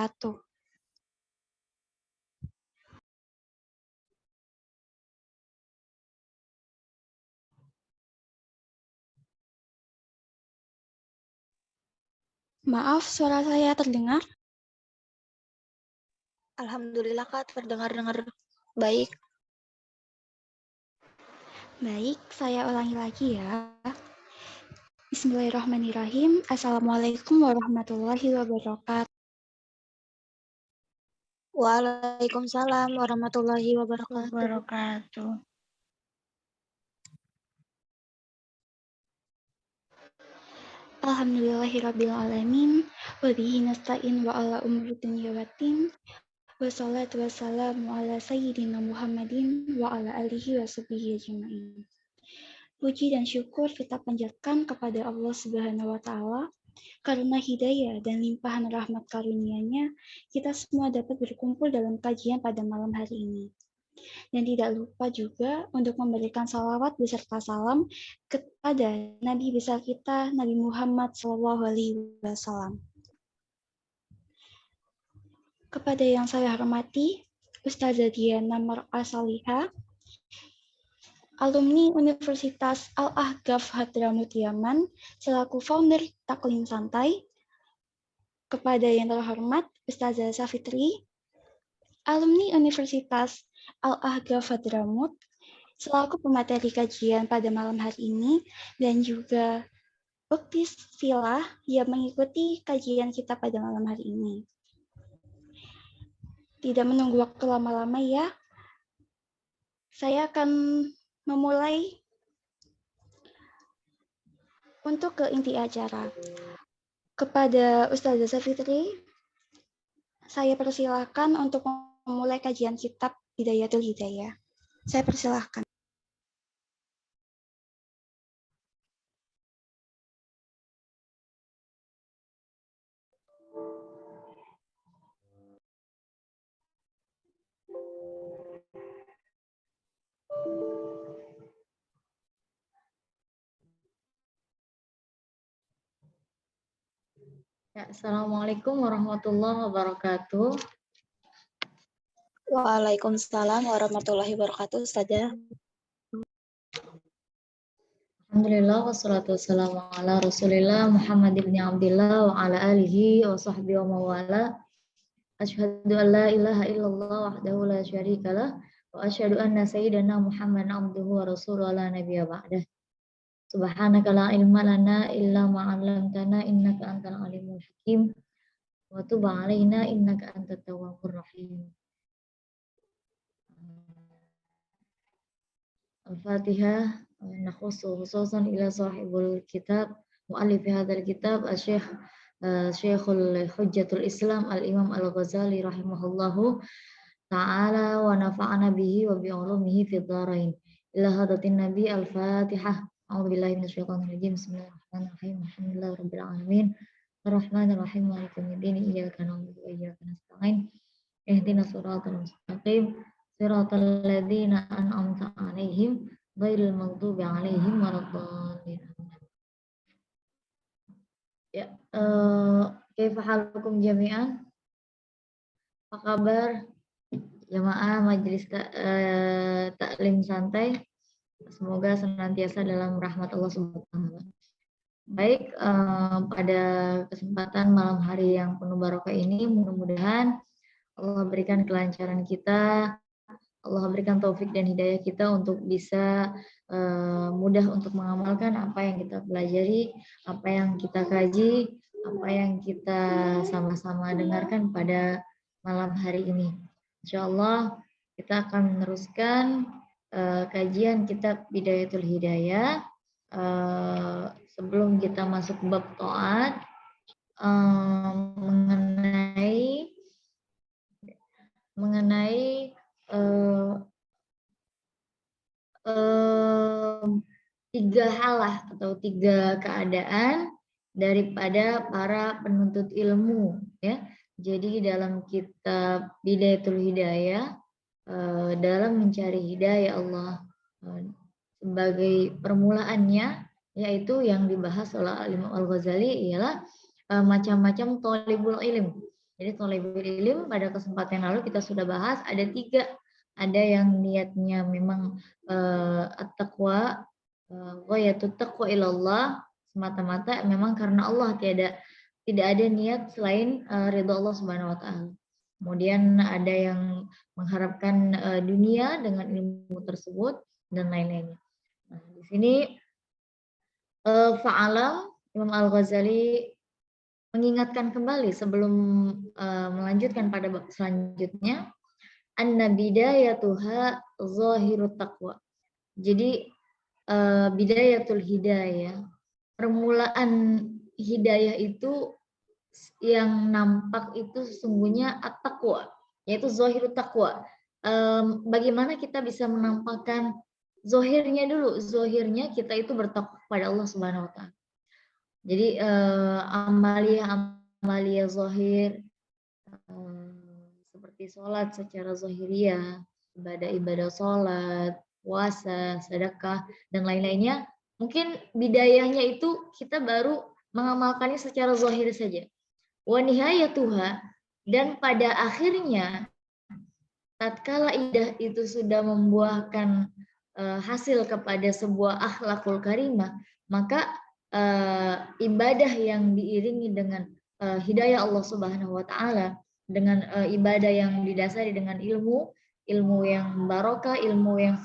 wabarakatuh. Maaf, suara saya terdengar? Alhamdulillah Kak, terdengar baik. Baik, saya ulangi lagi ya. Bismillahirrahmanirrahim. Assalamualaikum warahmatullahi wabarakatuh. Waalaikumsalam warahmatullahi wabarakatuh. Alhamdulillahirrabbilalamin. Wabihi nasta'in wa ala umuri dunya waddin. Wassalatu wassalamu ala sayyidina Muhammadin wa ala alihi wa sahbihi ajma'in. Puji dan syukur kita panjatkan kepada Allah Subhanahu wa taala karena hidayah dan limpahan rahmat karunia-Nya, kita semua dapat berkumpul dalam kajian pada malam hari ini. Dan tidak lupa juga untuk memberikan salawat beserta salam kepada Nabi besar kita, Nabi Muhammad SAW. Kepada yang saya hormati, Ustazah Diana Mar'a Salihah, alumni Universitas Al-Ahqaf Hadramut Yaman, selaku founder Taklim Santai. Kepada yang terhormat, Ustazah Safitri, alumni Universitas Al-Ahqaf Hadramut, selaku pemateri kajian pada malam hari ini, dan juga Ukti Silah yang mengikuti kajian kita pada malam hari ini. Tidak menunggu waktu lama-lama ya, saya akan memulai untuk ke inti acara. Kepada Ustazah Safitri, saya persilahkan untuk memulai kajian kitab Bidayatul Hidayah. Saya persilahkan. Ya, Assalamualaikum warahmatullahi wabarakatuh. Waalaikumsalam warahmatullahi wabarakatuh, Ustazah. Alhamdulillah wassalatu wassalamu ala Rasulillah Muhammad ibn Abdillah wa ala alihi wa sahbihi wa mawala. Asyhadu an la ilaha illallah wahdahu la syarikalah wa asyhadu anna sayyidana Muhammadan abduhu wa rasuluhu la nabiyya ba'dah. Subhanaka la ilma lana illa ma 'allamtana innaka antal alimul hakim wa tub 'alaina innaka antat tawwabur rahim. Al-Fatihah. Nakhusu khususan ila sahibul kitab mu'allif hadzal kitab Syekhul Hujjatul Islam Al-Imam Al-Ghazali rahimahullahu ta'ala wa nafa'ana bihi wa bi'ulumihi fid dharain. Ila hadratin Nabi Al-Fatihah. A'udzubillahi minasyaitonir rajim. Bismillahirrahmanirrahim. Alhamdulillahi rabbil alamin. Arrahmanirrahim. Maliki yaumiddin. Iyyaka na'budu wa iyyaka nasta'in. Ihdinas siratal mustaqim. Siratal ladzina an'amta 'alaihim ghairil maghdubi 'alaihim waladdallin. Ya, kaifa halukum jami'an? Apa kabar jamaah majelis taklim santai? Semoga senantiasa dalam rahmat Allah Subhanahu wa taala. Baik, pada kesempatan malam hari yang penuh barokah ini, mudah-mudahan Allah berikan kelancaran kita, Allah berikan taufik dan hidayah kita untuk bisa mudah untuk mengamalkan apa yang kita pelajari, apa yang kita kaji, apa yang kita sama-sama dengarkan pada malam hari ini. Insyaallah kita akan meneruskan kajian kitab Bidayatul Hidayah. Sebelum kita masuk bab taat, mengenai tiga hal lah atau tiga keadaan daripada para penuntut ilmu, ya. Jadi dalam kitab Bidayatul Hidayah, dalam mencari hidayah Allah sebagai permulaannya, yaitu yang dibahas oleh Imam Al-Ghazali ialah macam-macam thalibul ilm, Jadi thalabul ilm pada kesempatan yang lalu kita sudah bahas ada 3. Ada yang niatnya memang at-taqwa, ghayatut taqwa ilallah, semata-mata memang karena Allah, tidak ada niat selain ridha Allah Subhanahu wa taala. Kemudian ada yang mengharapkan dunia dengan ilmu tersebut dan lain-lainnya. Nah, di sini fa'alam Imam Al-Ghazali mengingatkan kembali sebelum melanjutkan pada bab selanjutnya, anna bidayatuha zahirut taqwa. Jadi bidayatul hidayah, permulaan hidayah itu yang nampak itu sesungguhnya at-taqwa, yaitu zahirut taqwa. Bagaimana kita bisa menampakkan zahirnya dulu? Zahirnya kita itu bertakwa kepada Allah Subhanahu wa taala. Jadi amalia zahir seperti sholat secara zahiriyah, ibadah sholat, puasa, sedekah, dan lain-lainnya. Mungkin bidayahnya itu kita baru mengamalkannya secara zahir saja. Wa nihayatuha, dan pada akhirnya tatkala ibadah itu sudah membuahkan hasil kepada sebuah akhlakul karimah, maka ibadah yang diiringi dengan hidayah Allah Subhanahu wa taala, dengan ibadah yang didasari dengan ilmu yang barokah, ilmu yang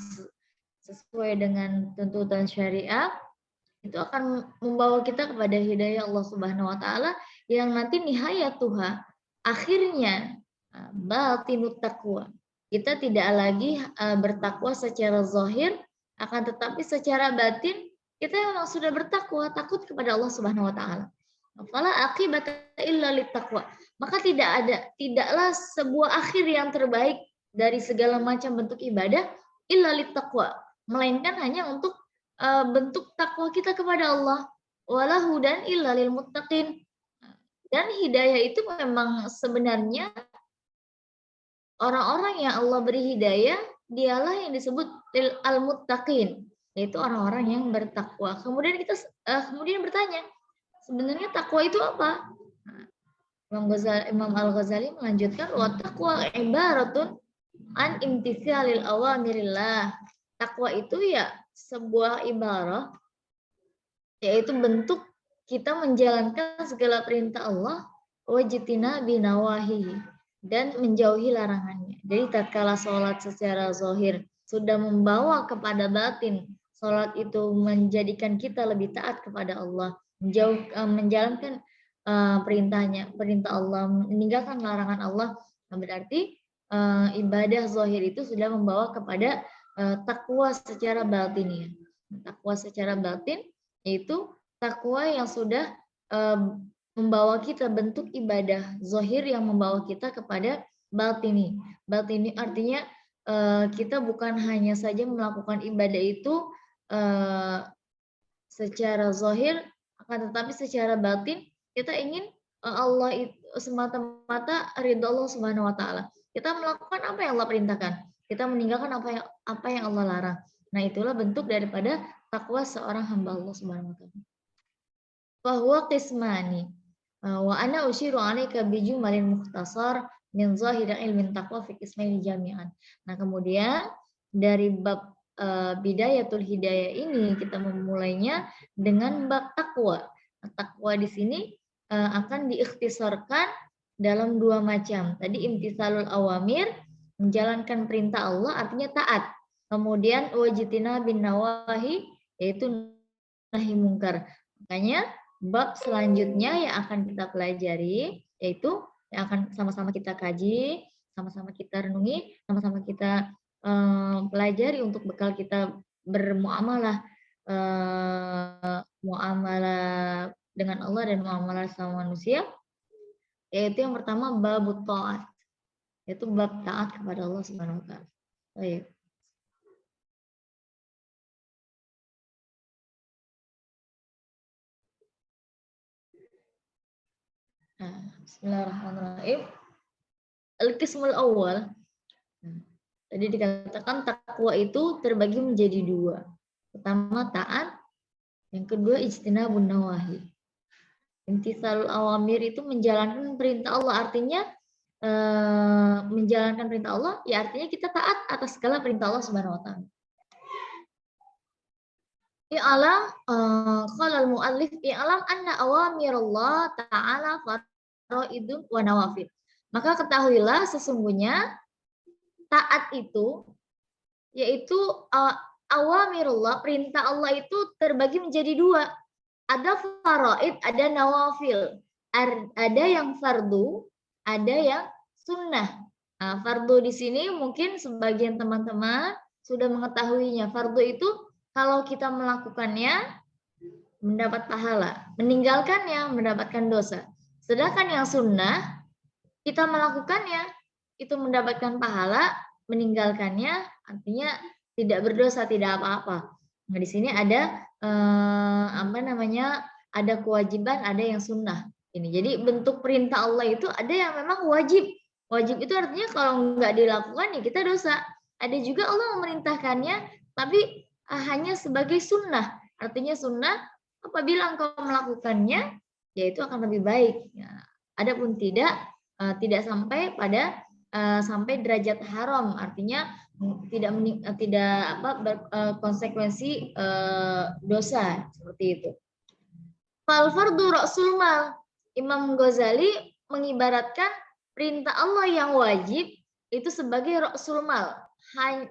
sesuai dengan tuntutan syariah, itu akan membawa kita kepada hidayah Allah Subhanahu wa taala yang nanti nihayatuha, akhirnya batinut taqwa. Kita tidak lagi bertakwa secara zahir, akan tetapi secara batin kita memang sudah bertakwa, takut kepada Allah Subhanahu wa taala. Fala aqibata illa littaqwa. Maka tidaklah sebuah akhir yang terbaik dari segala macam bentuk ibadah illa littaqwa, melainkan hanya untuk bentuk takwa kita kepada Allah. Wala hudan illa lil muttaqin. Dan hidayah itu memang sebenarnya orang-orang yang Allah beri hidayah, dialah yang disebut al-muttaqin, yaitu orang-orang yang bertakwa. Kemudian kita kemudian bertanya, sebenarnya takwa itu apa? Imam Al-Ghazali melanjutkan, wa taqwa ibaratun an imtithalil awamirillah. Takwa itu ya sebuah ibarah, yaitu bentuk kita menjalankan segala perintah Allah, wajtina binawahi, dan menjauhi larangannya. Jadi tatkala sholat secara zahir sudah membawa kepada batin, sholat itu menjadikan kita lebih taat kepada Allah, menjalankan perintah Allah, meninggalkan larangan Allah, berarti ibadah zahir itu sudah membawa kepada takwa secara batin. Takwa secara batin yaitu takwa yang sudah membawa kita bentuk ibadah zahir yang membawa kita kepada batini. Batini artinya kita bukan hanya saja melakukan ibadah itu secara zahir, akan tetapi secara batin kita ingin Allah itu semata-mata ridha Allah Subhanahu wa taala. Kita melakukan apa yang Allah perintahkan, kita meninggalkan apa yang Allah larang. Nah, itulah bentuk daripada takwa seorang hamba Allah Subhanahu wa taala. Fahuwa qismani. Wa ana usyiru 'alaika bijumalin mukhtasar min zahir ilmin taqwa fi qismaini jami'an. Nah, kemudian dari bab bidayatul hidayah ini kita memulainya dengan bab takwa. Nah, takwa di sini akan diikhtisarkan dalam 2 macam. Tadi imtithalul awamir, menjalankan perintah Allah artinya taat. Kemudian wajtina bin nawahi, yaitu nahi mungkar. Makanya bab selanjutnya yang akan kita pelajari, yaitu yang akan sama-sama kita kaji, sama-sama kita renungi, sama-sama kita pelajari untuk bekal kita bermuamalah, muamalah dengan Allah dan muamalah sama manusia, yaitu yang pertama babut taat, yaitu bab taat kepada Allah Subhanahu wa taala. Baik. Bismillahirrahmanirrahim. Al-qismul awal. Tadi dikatakan takwa itu terbagi menjadi 2. Pertama taat, yang kedua ijtinabun nawahi. Imtitsalul awamir itu menjalankan perintah Allah, artinya menjalankan perintah Allah ya artinya kita taat atas segala perintah Allah Subhanahu wa taala. I'lam qala al-muallif i'lam anna awamirullah ta'ala faraidun wa nawafil. Maka ketahuilah sesungguhnya taat itu yaitu awamirullah, perintah Allah itu terbagi menjadi dua. Ada faraid, ada nawafil. Ada yang fardu, ada yang sunnah. Nah, fardu di sini mungkin sebagian teman-teman sudah mengetahuinya. Fardu itu kalau kita melakukannya mendapat pahala, meninggalkannya mendapatkan dosa. Sedangkan yang sunnah kita melakukannya itu mendapatkan pahala, meninggalkannya artinya tidak berdosa, tidak apa-apa. Nah, di sini ada ada kewajiban, ada yang sunnah. Ini jadi bentuk perintah Allah itu ada yang memang wajib. Wajib itu artinya kalau nggak dilakukan ya kita dosa. Ada juga Allah memerintahkannya, tapi hanya sebagai sunnah. Artinya sunnah apabila engkau melakukannya, ya itu akan lebih baik. Ya, adapun tidak sampai pada sampai derajat haram, artinya tidak berkonsekuensi dosa seperti itu. Fal fardu ra'sul mal. Imam Ghazali mengibaratkan perintah Allah yang wajib itu sebagai ra'sul mal.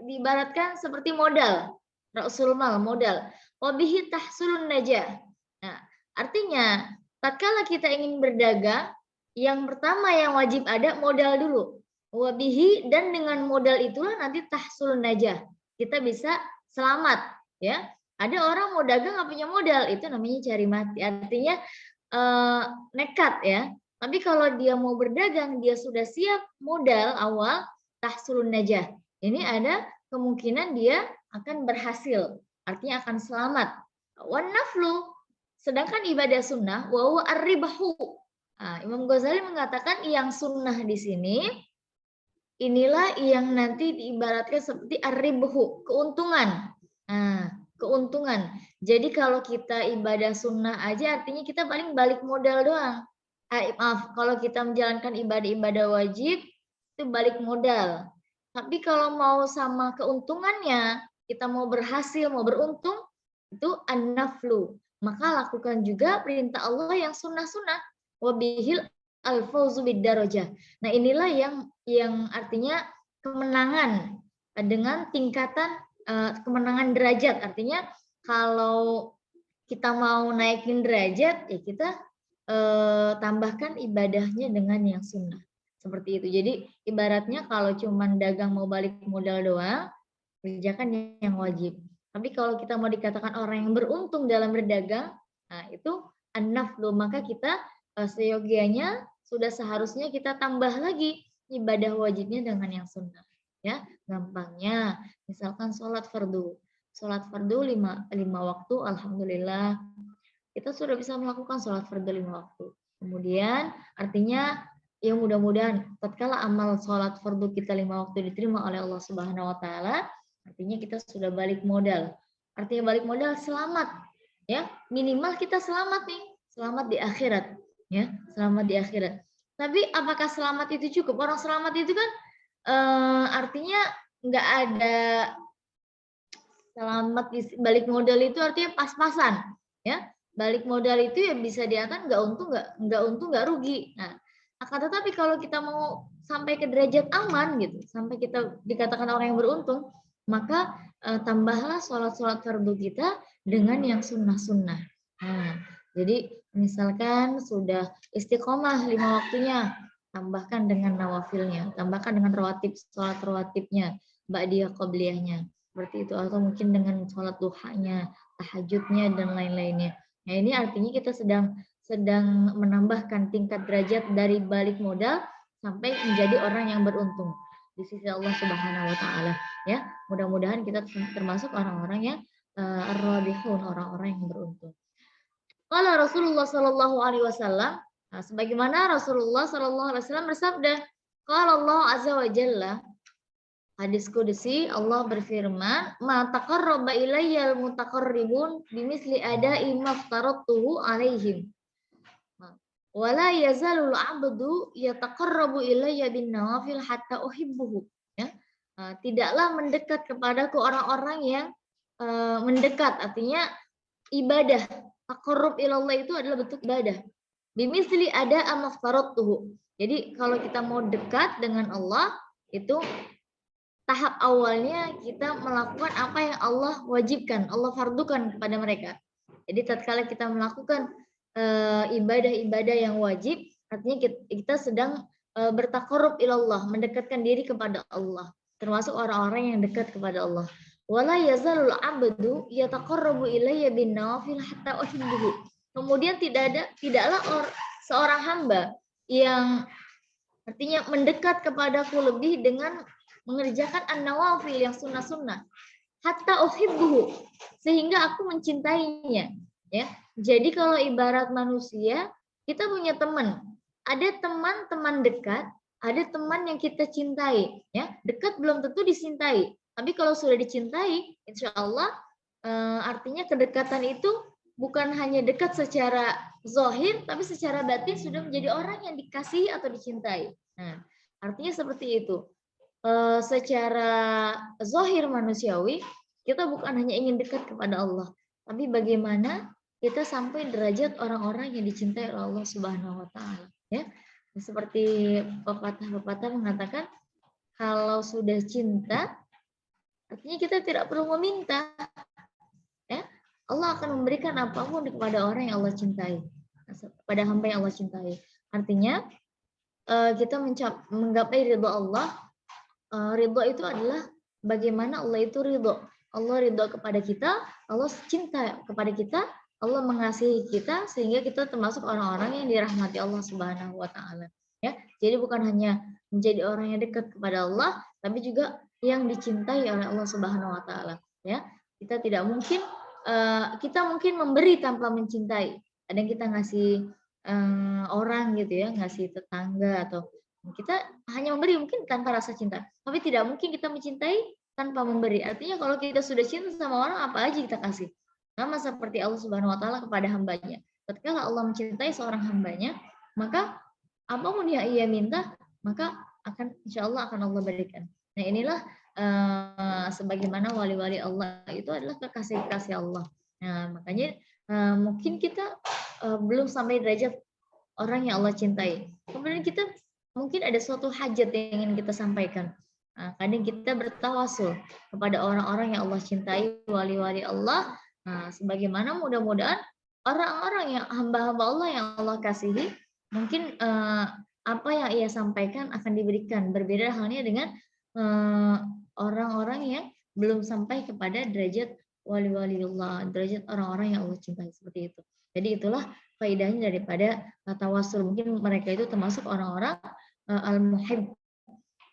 Diibaratkan seperti modal. Ra'sul mal, modal. Wa bihi tahsulun najah. Nah, artinya tatkala kita ingin berdagang, yang pertama yang wajib ada modal dulu. Wabihi, dan dengan modal itulah nanti tahsul najah. Kita bisa selamat, ya. Ada orang mau dagang nggak punya modal, itu namanya cari mati. Artinya nekat, ya. Tapi kalau dia mau berdagang, dia sudah siap modal awal tahsul najah. Ini ada kemungkinan dia akan berhasil, artinya akan selamat. Wan naflu, sedangkan ibadah sunnah wa huwa ar-ribahu. Nah, Imam Ghazali mengatakan yang sunnah di sini inilah yang nanti diibaratkan seperti ar-ribhu, keuntungan. Nah, keuntungan. Jadi kalau kita ibadah sunnah aja artinya kita paling balik modal doang. Kalau kita menjalankan ibadah-ibadah wajib itu balik modal. Tapi kalau mau sama keuntungannya, kita mau berhasil, mau beruntung, itu an-naflu. Maka lakukan juga perintah Allah yang sunnah-sunnah. Wabihil al-fawzu bid-darajah. Nah, inilah yang artinya kemenangan dengan tingkatan kemenangan derajat. Artinya kalau kita mau naikin derajat, ya kita tambahkan ibadahnya dengan yang sunnah. Seperti itu. Jadi ibaratnya kalau cuman dagang mau balik modal doang, kerjakan yang wajib. Tapi kalau kita mau dikatakan orang yang beruntung dalam berdagang, nah itu an-naflu, maka kita seyogianya sudah seharusnya kita tambah lagi ibadah wajibnya dengan yang sunnah. Ya, gampangnya misalkan sholat fardu 5 waktu, alhamdulillah kita sudah bisa melakukan sholat fardu 5 waktu. Kemudian artinya ya mudah-mudahan tatkala amal sholat fardu kita 5 waktu diterima oleh Allah Subhanahu wa taala, artinya kita sudah balik modal. Artinya balik modal selamat, ya. Minimal kita selamat nih, selamat di akhirat, ya, selamat di akhirat. Tapi apakah selamat itu cukup? Orang selamat itu kan artinya nggak ada selamat di balik modal itu artinya pas-pasan, ya. Balik modal itu ya bisa diatakan nggak untung nggak rugi. Nah, akan tetapi kalau kita mau sampai ke derajat aman gitu, sampai kita dikatakan orang yang beruntung, maka tambahlah sholat-sholat fardu kita dengan yang sunnah-sunnah. Nah, jadi misalkan sudah istiqomah 5 waktunya, tambahkan dengan nawafilnya, tambahkan dengan rawatib, sholat rawatibnya, ba'diyah qabliyahnya, seperti itu, atau mungkin dengan sholat duhanya, tahajudnya dan lain-lainnya. Nah, ini artinya kita sedang menambahkan tingkat derajat dari balik modal sampai menjadi orang yang beruntung di sisi Allah Subhanahu wa taala, ya. Mudah-mudahan kita termasuk orang-orang yang ar-rabihun, orang-orang yang beruntung. Qala Rasulullah sallallahu alaihi wasallam, sebagaimana Rasulullah sallallahu alaihi wasallam bersabda, qala Allah azza wa jalla, hadis qudsi, Allah berfirman, ma taqarraba ilayyal mutaqarribun bimithli ada'i maftaratuhu alaihim. wala yazalul 'abdu yataqarrabu ilayya bin nawafil hatta uhibbuhu. Ya. Tidaklah mendekat kepadaku orang-orang yang mendekat, artinya ibadah. Taqarrub ilallah itu adalah bentuk ibadah. Bimisli ada amaftaratuhu. Jadi kalau kita mau dekat dengan Allah, itu tahap awalnya kita melakukan apa yang Allah wajibkan, Allah fardukan kepada mereka. Jadi tatkala kita melakukan ibadah-ibadah yang wajib, artinya kita sedang bertaqarrub ilallah, mendekatkan diri kepada Allah, termasuk orang-orang yang dekat kepada Allah. Wala yazalul 'abdu yataqarrabu ilayya bin nawafil hatta uhibbuhu. Kemudian tidaklah seorang hamba yang artinya mendekat kepadaku lebih dengan mengerjakan an-nawafil yang sunnah-sunnah, hatta uhibbuhu, sehingga aku mencintainya. Ya, jadi kalau ibarat manusia, kita punya teman, ada teman-teman dekat, ada teman yang kita cintai. Ya, dekat belum tentu dicintai, tapi kalau sudah dicintai, insya Allah artinya kedekatan itu bukan hanya dekat secara zahir, tapi secara batin sudah menjadi orang yang dikasihi atau dicintai. Nah, artinya seperti itu. Secara zahir manusiawi, kita bukan hanya ingin dekat kepada Allah, tapi bagaimana kita sampai derajat orang-orang yang dicintai oleh Allah Subhanahu wa taala, ya. Seperti pepatah-pepatah mengatakan, kalau sudah cinta, artinya kita tidak perlu meminta, ya. Allah akan memberikan apapun kepada orang yang Allah cintai, pada hamba yang Allah cintai. Artinya kita menggapai ridho Allah. Ridho itu adalah bagaimana Allah itu ridho. Allah ridho kepada kita, Allah cinta kepada kita, Allah mengasihi kita, sehingga kita termasuk orang-orang yang dirahmati Allah Subhanahu wa taala. Ya, jadi bukan hanya menjadi orang yang dekat kepada Allah, tapi juga yang dicintai oleh Allah Subhanahu wa taala. Ya, kita tidak mungkin kita mungkin memberi tanpa mencintai. Kadang kita ngasih orang gitu ya, ngasih tetangga, atau kita hanya memberi mungkin tanpa rasa cinta, tapi tidak mungkin kita mencintai tanpa memberi. Artinya kalau kita sudah cinta sama orang, apa aja kita kasih. Sama seperti Allah Subhanahu wa taala kepada hambanya. Ketika Allah mencintai seorang hambanya, maka apapun yang ia minta, maka insya Allah akan Allah berikan. Nah, inilah sebagaimana wali-wali Allah itu adalah kekasih-kekasih Allah. Nah, makanya mungkin kita belum sampai derajat orang yang Allah cintai. Kemudian kita mungkin ada suatu hajat yang ingin kita sampaikan. Kadang kita bertawasul kepada orang-orang yang Allah cintai, wali-wali Allah. Sebagaimana mudah-mudahan orang-orang yang hamba-hamba Allah yang Allah kasihi, mungkin apa yang ia sampaikan akan diberikan. Berbeda halnya dengan orang-orang yang belum sampai kepada derajat wali-wali Allah, derajat orang-orang yang Allah cintai, seperti itu. Jadi itulah faedahnya daripada tawasul. Mungkin mereka itu termasuk orang-orang al-muhib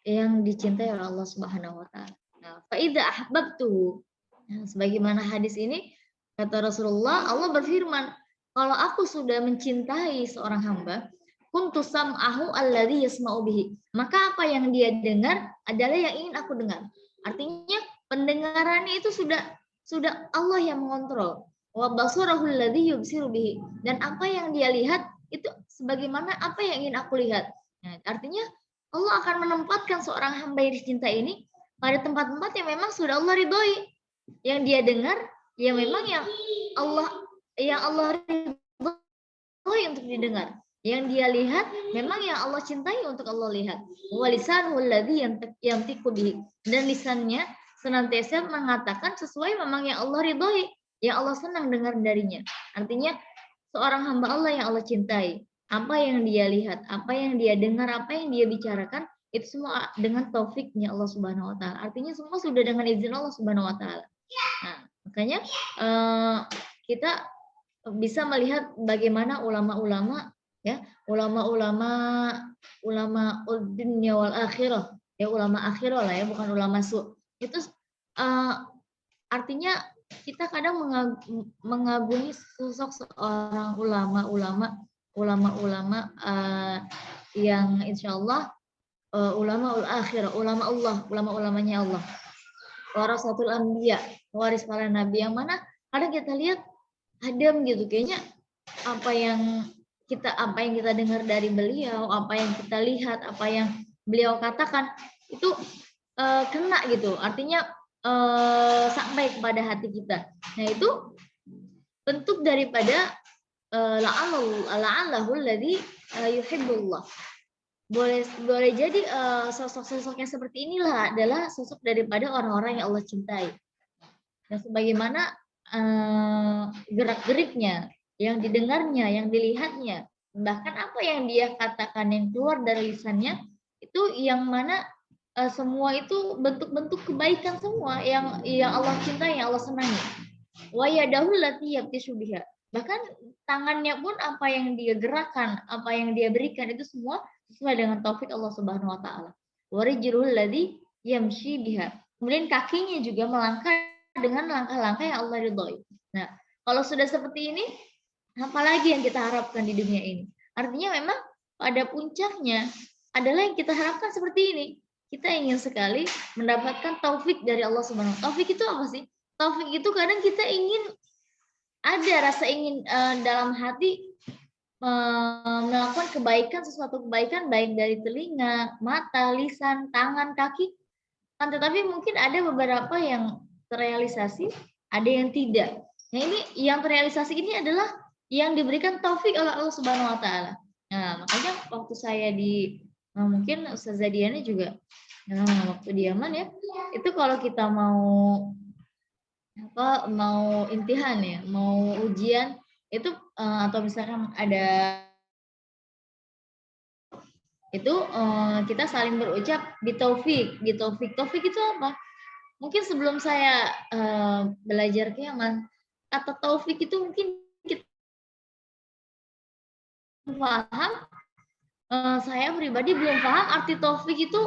yang dicintai oleh Allah Subhanahu wa taala. Nah, fa idza ahbabtu. Nah, sebagaimana hadis ini kata Rasulullah, Allah berfirman, kalau aku sudah mencintai seorang hamba, kuntu sam'ahu alladzi yasma'u bihi. Maka apa yang dia dengar adalah yang ingin aku dengar. Artinya pendengarannya itu sudah Allah yang mengontrol. Wa basarahu alladzi yubsiru bihi. Dan apa yang dia lihat itu sebagaimana apa yang ingin aku lihat. Nah, artinya Allah akan menempatkan seorang hamba yang dicintai ini pada tempat-tempat yang memang sudah Allah ridhoi. Yang dia dengar, ya memang yang Allah ridhoi untuk didengar. Yang dia lihat, memang yang Allah cintai untuk Allah lihat. Walisanhu alladzi yantiqu bihi. Dan lisannya senantiasa mengatakan sesuai memang yang Allah ridhoi, yang Allah senang dengar darinya. Artinya seorang hamba Allah yang Allah cintai, apa yang dia lihat, apa yang dia dengar, apa yang dia bicarakan, itu semua dengan taufiknya Allah Subhanahu wa taala. Artinya semua sudah dengan izin Allah Subhanahu wa taala. Nah, makanya kita bisa melihat bagaimana ulama-ulama, ya, ulama dunia wal akhirah, ya, ulama akhirah lah ya, bukan ulama su. Itu artinya kita kadang mengagumi sosok seorang ulama yang insya Allah ulama ul akhirah, ulama Allah, ulama-ulamanya Allah, warasatul anbiya, waris para nabi, yang mana kadang kita lihat adem gitu, kayaknya apa yang apa yang kita dengar dari beliau, apa yang kita lihat, apa yang beliau katakan itu kena gitu. Artinya sampai kepada hati kita. Nah, itu bentuk daripada la'allahu alladzi yuhibbullah. Boleh jadi sosok-sosok yang seperti inilah adalah sosok daripada orang-orang yang Allah cintai. Dan sebagaimana gerak-geriknya, yang didengarnya, yang dilihatnya, bahkan apa yang dia katakan yang keluar dari lisannya itu yang mana semua itu bentuk-bentuk kebaikan semua yang Allah cintai, yang Allah senangi. Wa yadahu lati yabtishu biha. Bahkan tangannya pun apa yang dia gerakan, apa yang dia berikan itu semua sesuai dengan taufik Allah Subhanahu wa taala. Wa rijluhu ladzi yamshi biha. Kemudian kakinya juga melangkah dengan langkah-langkah yang Allah ridhoi. Nah, kalau sudah seperti ini, apalagi yang kita harapkan di dunia ini? Artinya memang pada puncaknya adalah yang kita harapkan seperti ini. Kita ingin sekali mendapatkan taufik dari Allah Subhanahu wa taala. Taufik itu apa sih? Taufik itu kadang kita ingin ada rasa ingin dalam hati melakukan kebaikan, sesuatu kebaikan baik dari telinga, mata, lisan, tangan, kaki. Tetapi mungkin ada beberapa yang terrealisasi, ada yang tidak. Nah, ini yang terrealisasi ini adalah yang diberikan taufik oleh Allah Subhanahu wa taala. Nah, makanya waktu saya di mungkin Ustazah Diana juga waktu di Yaman ya, itu kalau kita mau imtihan ya, mau ujian itu atau misalkan ada itu kita saling berucap bitaufik. Taufik itu apa? Mungkin sebelum saya belajar ke Yaman, kata taufik itu mungkin kita paham, saya pribadi belum paham arti taufik itu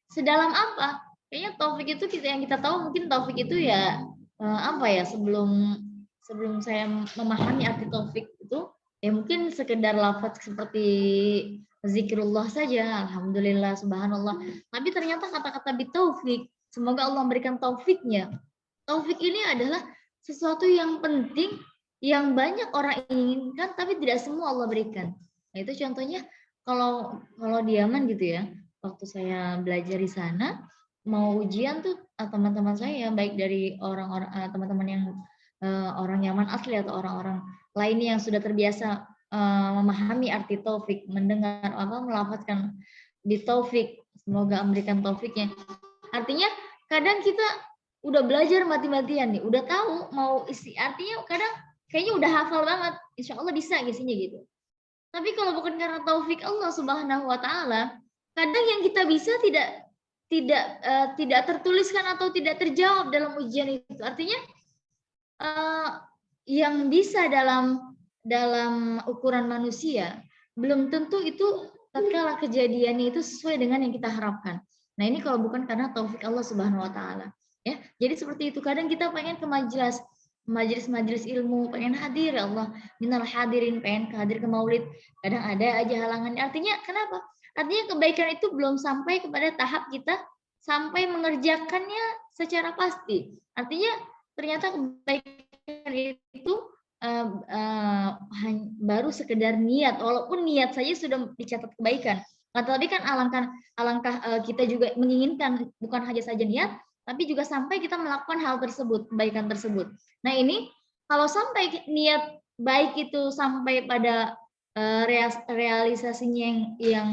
sedalam apa. Kayaknya taufik itu yang kita tahu mungkin taufik itu ya apa ya, sebelum saya memahami arti taufik itu ya mungkin sekedar lafaz seperti zikrullah saja, alhamdulillah, subhanallah. Tapi ternyata kata-kata bitaufik, semoga Allah memberikan taufiknya. Taufik ini adalah sesuatu yang penting yang banyak orang inginkan tapi tidak semua Allah berikan. Nah, itu contohnya kalau di Yaman gitu ya. Waktu saya belajar di sana, mau ujian tuh teman-teman saya baik dari orang-orang teman-teman yang orang Yaman asli atau orang-orang lainnya yang sudah terbiasa memahami arti taufik, mendengar melafazkan di taufik, semoga memberikan taufiknya. Artinya kadang kita udah belajar mati-matian nih, udah tahu mau isi artinya, kadang kayaknya udah hafal banget, insya Allah bisa isinya gitu. Tapi kalau bukan karena taufik Allah Subhanahu wa taala, kadang yang kita bisa tidak tertuliskan atau tidak terjawab dalam ujian itu. Artinya yang bisa dalam ukuran manusia belum tentu itu tatkala kejadiannya itu sesuai dengan yang kita harapkan. Nah, ini kalau bukan karena taufik Allah Subhanahu wa taala, ya. Jadi seperti itu, kadang kita pengen ke majelis ilmu, pengen hadir, ya Allah, minal hadirin, pengen hadir ke maulid, kadang ada aja halangannya. Artinya kenapa? Artinya kebaikan itu belum sampai kepada tahap kita sampai mengerjakannya secara pasti. Artinya ternyata kebaikan itu baru sekedar niat, walaupun niat saja sudah dicatat kebaikan. Tapi kan alangkah kita juga menginginkan bukan hanya saja niat, tapi juga sampai kita melakukan hal tersebut, kebaikan tersebut. Nah, ini kalau sampai niat baik itu sampai pada realisasinya yang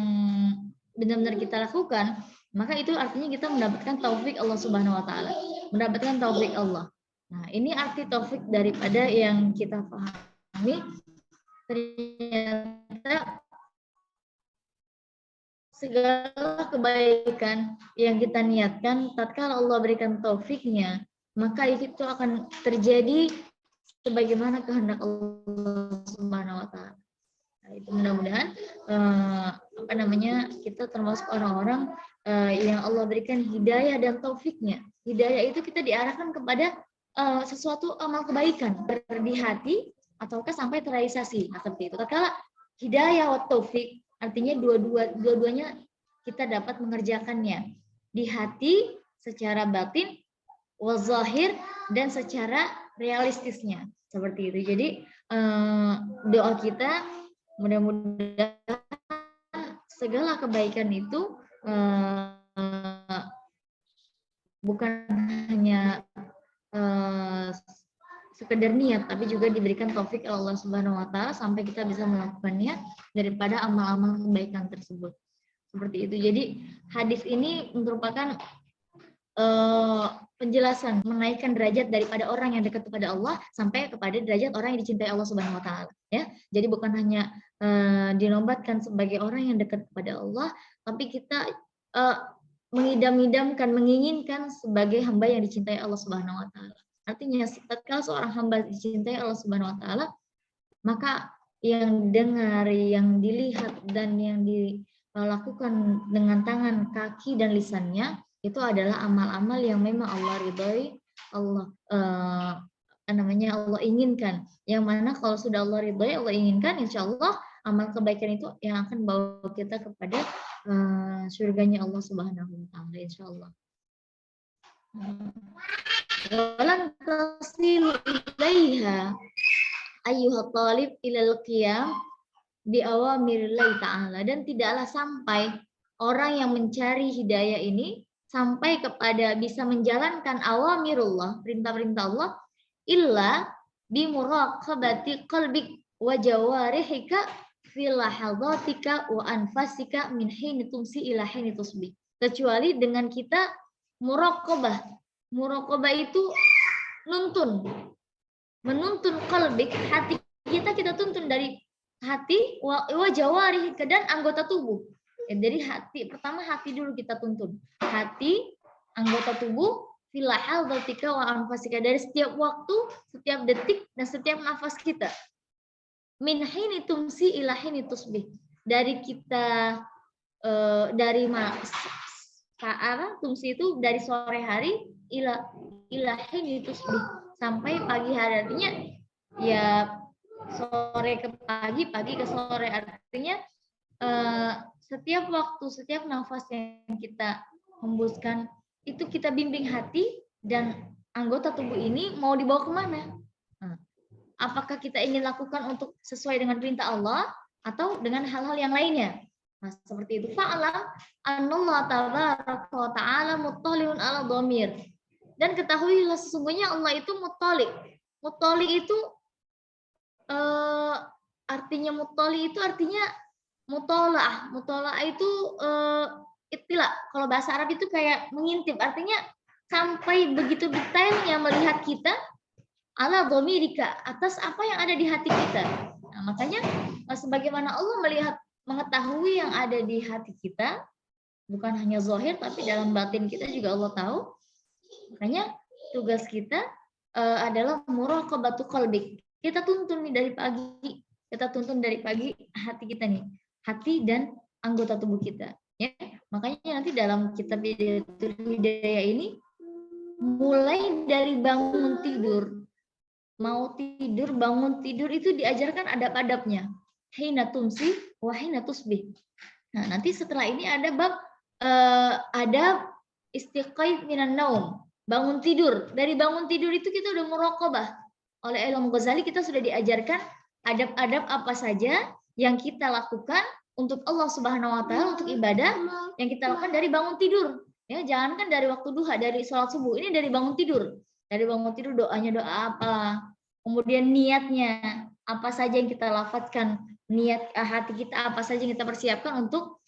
benar-benar kita lakukan, maka itu artinya kita mendapatkan taufik Allah Subhanahu wa taala, mendapatkan taufik Allah. Nah, ini arti taufik daripada yang kita pahami. Ternyata segala kebaikan yang kita niatkan, tatkala Allah berikan taufiknya, maka itu akan terjadi sebagaimana kehendak Allah Subhanahu wa taala. Nah, itu mudah-mudahan kita termasuk orang-orang yang Allah berikan hidayah dan taufiknya. Hidayah itu kita diarahkan kepada sesuatu amal kebaikan di hati ataukah sampai terrealisasi. Nah, seperti itu. Tatkala hidayah wa taufik artinya dua-duanya kita dapat mengerjakannya di hati secara batin, wa zahir, dan secara realistisnya seperti itu. Jadi doa kita mudah-mudahan segala kebaikan itu bukan hanya sekedar niat, tapi juga diberikan taufik oleh Allah Subhanahu wa taala sampai kita bisa melakukannya daripada amal-amal kebaikan tersebut. Seperti itu. Jadi hadis ini merupakan penjelasan menaikkan derajat daripada orang yang dekat kepada Allah sampai kepada derajat orang yang dicintai Allah Subhanahu wa taala, ya. Jadi bukan hanya dinobatkan sebagai orang yang dekat kepada Allah, tapi kita mengidam-idamkan, menginginkan sebagai hamba yang dicintai Allah Subhanahu wa taala. Artinya tatkala seorang hamba dicintai Allah Subhanahu wa taala, maka yang dengar, yang dilihat dan yang dilakukan dengan tangan, kaki dan lisannya itu adalah amal-amal yang memang Allah ridhoi, Allah Allah inginkan. Yang mana kalau sudah Allah ridhoi, Allah inginkan, insya Allah amal kebaikan itu yang akan bawa kita kepada surganya Allah Subhanahu wa taala, insya Allah. Walan tasilu ilaiha ayyuhat talib ilal qiyam bi awamirillahi ta'ala, dan tidaklah sampai orang yang mencari hidayah ini sampai kepada bisa menjalankan awamirullah, perintah-perintah Allah, illa bi muraqabati qalbik wa jawarihika fi lahadhatika wa anfasika min hini tumsi ila hini tusbih, kecuali dengan kita muraqabah. Muraqabah itu menuntun qalbik, hati kita tuntun dari hati wa jawarih dan anggota tubuh. Dari hati, pertama hati dulu kita tuntun. Hati, anggota tubuh, fil lahadhatika wa anfasika, dari setiap waktu, setiap detik dan setiap nafas kita. Min hini tumsi ila hini tusbih. Dari kita dari tumsi itu dari sore hari ila hini tusbih, sampai pagi hari, artinya ya sore ke pagi, pagi ke sore, artinya setiap waktu, setiap nafas yang kita hembuskan itu kita bimbing hati dan anggota tubuh ini mau dibawa kemana. Apakah kita ingin lakukan untuk sesuai dengan perintah Allah atau dengan hal-hal yang lainnya. Nah, seperti itu. Fa'ala annallahu tabaraka wa ta'ala muttali'un ala dhamir. Dan ketahuilah sesungguhnya Allah itu muttali'. Muttali' itu artinya muttali' itu artinya mutola'ah. Mutola'ah itu ittila. Kalau bahasa Arab itu kayak mengintip. Artinya sampai begitu detailnya melihat kita ala dhamirika, atas apa yang ada di hati kita. Nah, makanya sebagaimana Allah melihat, mengetahui yang ada di hati kita, bukan hanya zahir tapi dalam batin kita juga Allah tahu. Makanya tugas kita adalah muraqabatu qalbik. Kita tuntun nih dari pagi hati kita nih, hati dan anggota tubuh kita, ya. Makanya nanti dalam kitab Bidayatul Hidayah ini mulai dari bangun tidur, mau tidur, bangun tidur itu diajarkan adab-adabnya. Hina tumsi wa hina tusbih. Nah, nanti setelah ini ada bab adab istiqaid minan naum. Bangun tidur. Dari bangun tidur itu kita udah muraqabah. Oleh Imam Ghazali kita sudah diajarkan adab-adab apa saja yang kita lakukan untuk Allah Subhanahu wa taala, untuk ibadah yang kita lakukan dari bangun tidur. Ya, jangankan dari waktu duha, dari sholat subuh. Ini dari bangun tidur. Dari bangun tidur doanya doa apa? Kemudian niatnya apa saja yang kita lafadzkan, niat hati kita apa saja yang kita persiapkan untuk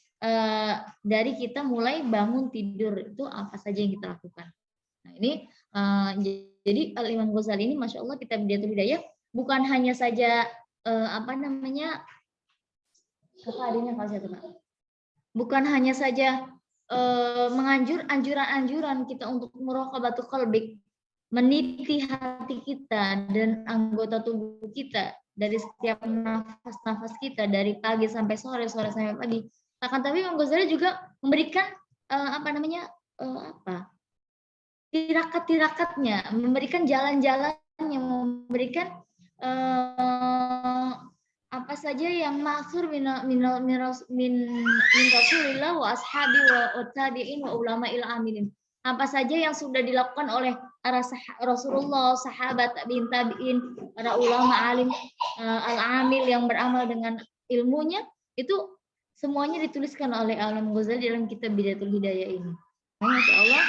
dari kita mulai bangun tidur itu apa saja yang kita lakukan. Nah, ini jadi Al-Imam Ghazali ini Masya Allah kitab Bidayatul Hidayah bukan hanya saja bukan hanya saja anjuran-anjuran kita untuk muraqabatu qalbik, meniti hati kita dan anggota tubuh kita dari setiap nafas-nafas kita dari pagi sampai sore, sore sampai pagi. Akan tapi Imam Ghazali juga memberikan tirakat-tirakatnya, memberikan jalan-jalan yang memberikan apa saja yang ma'thur min Rasulillah wa ashabi wa tabi'in wa ulama'il amilin. Apa saja yang sudah dilakukan oleh Rasulullah, sahabat, tabi'in, para ulama alim al-amil yang beramal dengan ilmunya itu semuanya dituliskan oleh Imam Ghazali dalam kitab Bidayatul Hidayah ini. Masya Allah,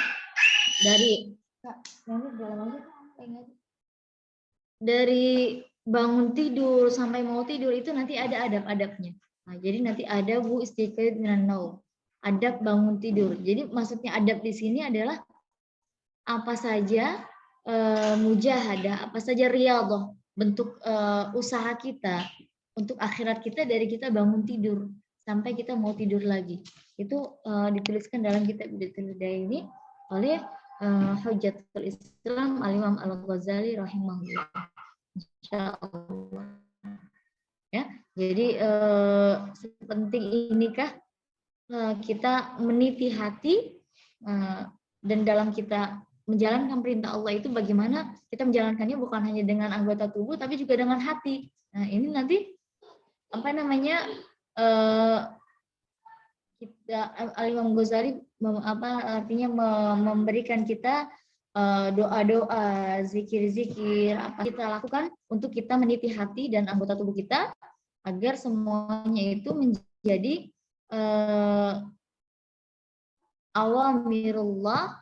dari bangun tidur sampai mau tidur itu nanti ada adab-adabnya. Nah, jadi nanti ada bu istiqaid minan naum, adab bangun tidur. Jadi maksudnya adab di sini adalah apa saja mujahadah, apa saja riyadhah, bentuk usaha kita untuk akhirat kita dari kita bangun tidur sampai kita mau tidur lagi. Itu dituliskan dalam kitab Bidayatul Hidayah ini oleh Hujjatul Islam Al-Imam Al-Ghazali rahimahullah. Insyaallah. Ya, jadi sepenting inikah kita meniti hati dan dalam kita menjalankan perintah Allah itu bagaimana kita menjalankannya bukan hanya dengan anggota tubuh tapi juga dengan hati. Nah, ini nanti apa namanya kita Al-Imam Ghazali artinya memberikan kita doa-doa, zikir-zikir apa kita lakukan untuk kita meniti hati dan anggota tubuh kita agar semuanya itu menjadi awamirullah,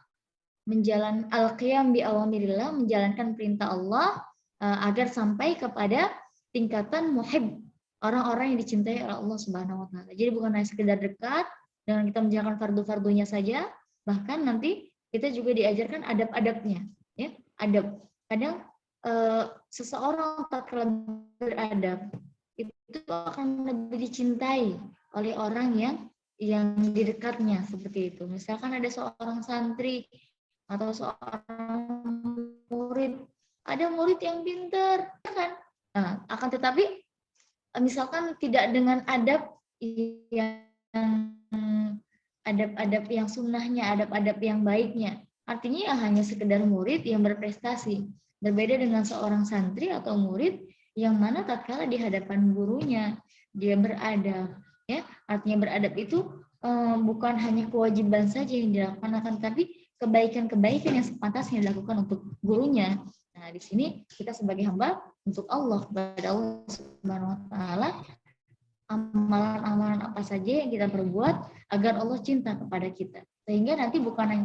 al-qiyam bi awamirillah, menjalankan perintah Allah agar sampai kepada tingkatan muhib, orang-orang yang dicintai oleh Allah Subhanahu wa taala. Jadi bukan hanya sekedar dekat dengan kita menjalankan fardu-fardunya saja, bahkan nanti kita juga diajarkan adab-adabnya, ya. Adab. Kadang seseorang tak beradab itu akan lebih dicintai oleh orang yang di dekatnya, seperti itu. Misalkan ada seorang santri atau seorang murid, ada murid yang pintar, kan? Nah, akan tetapi misalkan tidak dengan adab yang sunnahnya, adab-adab yang baiknya. Artinya ya hanya sekedar murid yang berprestasi. Berbeda dengan seorang santri atau murid yang mana tatkala di hadapan gurunya dia beradab, ya. Artinya beradab itu bukan hanya kewajiban saja yang dilakukan, tapi kebaikan-kebaikan yang sepantasnya dilakukan untuk gurunya. Nah, di sini kita sebagai hamba untuk Allah, kepada Allah Subhanahu wa taala, amalan-amalan apa saja yang kita perbuat agar Allah cinta kepada kita. Sehingga nanti